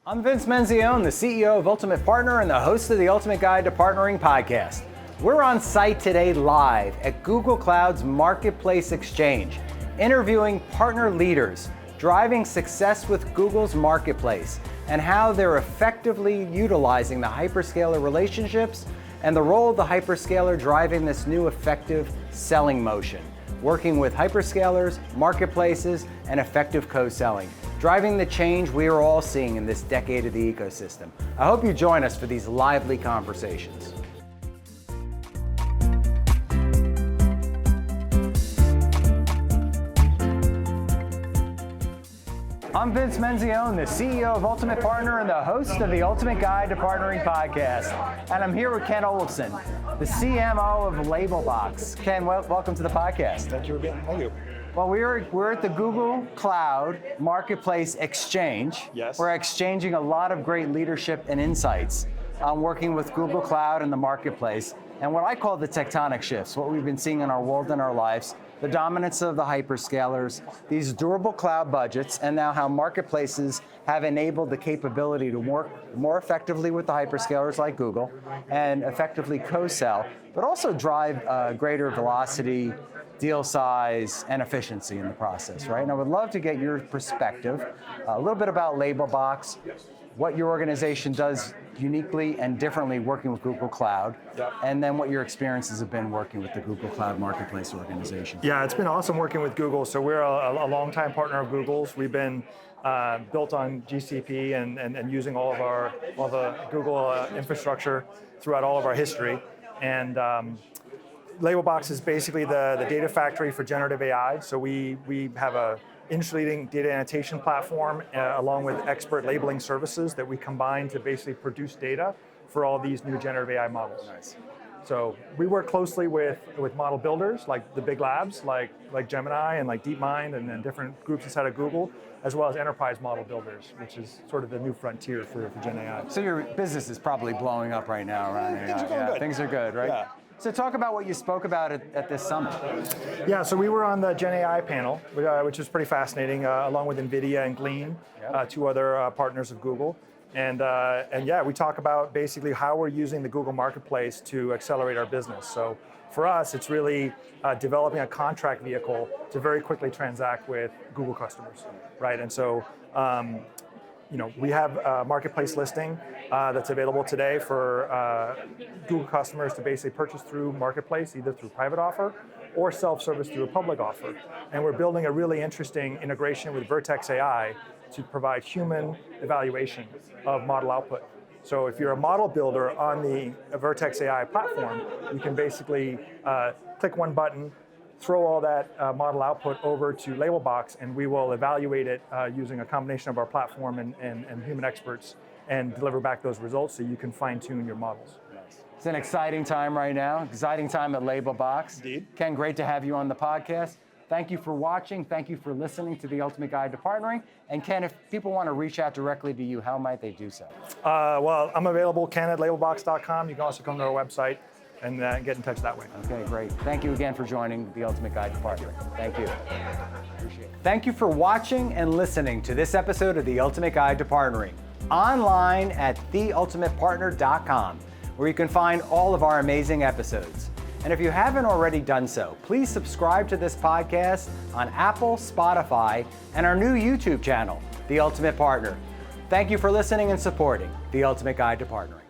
I'm Vince Menzione, the CEO of Ultimate Partner and the host of the Ultimate Guide to Partnering podcast. We're on site today live at Google Cloud's Marketplace Exchange, interviewing partner leaders, driving success with Google's Marketplace, and how they're effectively utilizing the hyperscaler relationships and the role of the hyperscaler driving this new effective selling motion, working with hyperscalers, marketplaces, and effective co-selling, driving the change we are all seeing in this decade of the ecosystem. I hope you join us for these lively conversations. I'm Vince Menzione, the CEO of Ultimate Partner and the host of the Ultimate Guide to Partnering podcast. And I'm here with Ken Olson, the CMO of Labelbox. Ken, welcome to the podcast. Thank you again. Thank you. Well, we're at the Google Cloud Marketplace Exchange. Yes. We're exchanging a lot of great leadership and insights on working with Google Cloud and the Marketplace, and what I call the tectonic shifts, what we've been seeing in our world and our lives, the dominance of the hyperscalers, these durable cloud budgets, and now how marketplaces have enabled the capability to work more effectively with the hyperscalers like Google and effectively co-sell, but also drive greater velocity, deal size, and efficiency in the process, right? And I would love to get your perspective, a little bit about Labelbox, what your organization does uniquely and differently working with Google Cloud, and then what your experiences have been working with the Google Cloud Marketplace organization. Yeah, it's been awesome working with Google. So we're a longtime partner of Google's. We've been built on GCP and using all the Google infrastructure throughout all of our history. And Labelbox is basically the data factory for generative AI. So we have a industry-leading data annotation platform along with expert labeling services that we combine to basically produce data for all these new generative AI models. Nice. So we work closely with model builders like the big labs like Gemini and like DeepMind and then different groups inside of Google, as well as enterprise model builders, which is sort of the new frontier for Gen AI. So your business is probably blowing up right now around AI. Things are going good. Things are good, right? Yeah. So talk about what you spoke about at this summit. Yeah, so we were on the Gen AI panel, which was pretty fascinating, along with NVIDIA and Glean, two other partners of Google. And yeah, we talk about basically how we're using the Google Marketplace to accelerate our business. So for us, it's really developing a contract vehicle to very quickly transact with Google customers, right? And so we have a marketplace listing that's available today for Google customers to basically purchase through Marketplace, either through private offer or self-service through a public offer. And we're building a really interesting integration with Vertex AI to provide human evaluation of model output. So if you're a model builder on the Vertex AI platform, you can basically click one button, throw all that model output over to Labelbox, and we will evaluate it using a combination of our platform and human experts and deliver back those results so you can fine-tune your models. It's an exciting time right now, exciting time at Labelbox. Indeed. Ken, great to have you on the podcast. Thank you for watching. Thank you for listening to the Ultimate Guide to Partnering. And Ken, if people want to reach out directly to you, how might they do so? Well, I'm available, ken@labelbox.com. You can also come to our website and get in touch that way. Okay, great. Thank you again for joining the Ultimate Guide to Partnering. Thank you. Appreciate it. Thank you for watching and listening to this episode of the Ultimate Guide to Partnering, online at theultimatepartner.com, where you can find all of our amazing episodes. And if you haven't already done so, please subscribe to this podcast on Apple, Spotify, and our new YouTube channel, The Ultimate Partner. Thank you for listening and supporting the Ultimate Guide to Partnering.